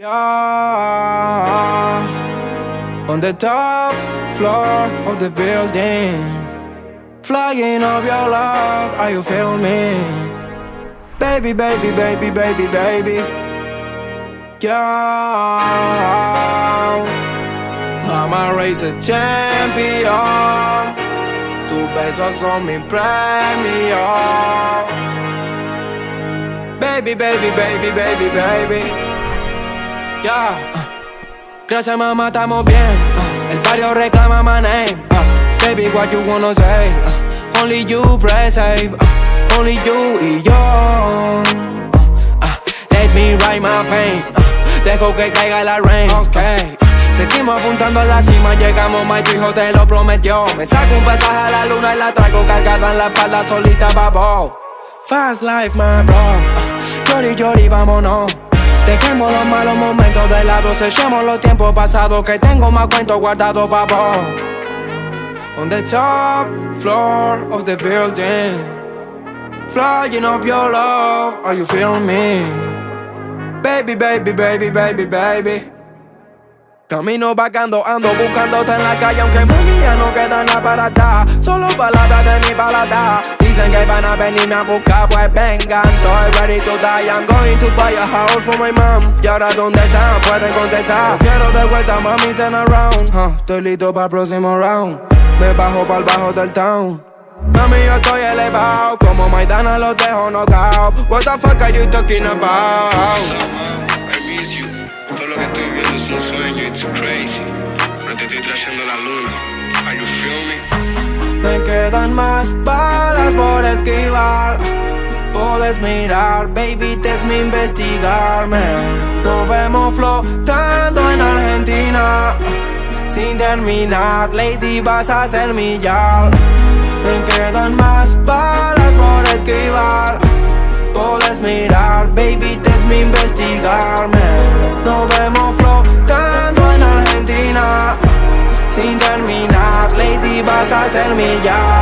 Yeah, on the top floor of the building, flying up your love, are you feel me? Baby, baby, baby, baby, baby. Yeah, Mama race a champion. Tus besos son mi premio. Baby, baby, baby, baby, baby. Yeah. Gracias mamá, estamos bien. El barrio reclama my name. Baby, what you wanna say? Only you press save. Only you y yo. Let me write my pain. Dejo que caiga la rain. Okay. Seguimos apuntando a la cima, llegamos, my tu hijo te lo prometió. Me saco un pasaje a la luna y la traigo cargada en la espalda solita, babo. Fast life, my bro. Llori, llori, vámonos. Dejemos los malos momentos de lado, sellemos los tiempos pasados, que tengo más cuentos guardados, babo. On the top floor of the building, flying up your love, are you feeling me? Baby, baby, baby, baby, baby. Camino vagando, ando buscándote en la calle, aunque mami ya no queda nada para atrás. Solo palabras de mi paladar. Dicen que van a venirme a buscar, pues vengan. Estoy ready to die, I'm going to buy a house for my mom. Y ahora ¿dónde están? Pueden contestar. Lo quiero de vuelta, mami, turn around. Estoy listo para el próximo round. Me bajo para el bajo del town. Mami, yo estoy elevado, como Maidana los dejo knockout. What the fuck are you talking about? I miss you. Todo lo que estoy viendo es un sueño, it's crazy. No te estoy trayendo la luna. Are you feel me? Me quedan más balas por esquivar. Puedes mirar, baby, te es mi investigarme. Nos vemos flotando en Argentina. Sin terminar, lady, vas a ser mi yal. Me quedan más balas por esquivar. Puedes mirar, baby, te es mi investigarme. Nos vemos flotando en Argentina. Sin terminar, lady, vas a ser mi yal.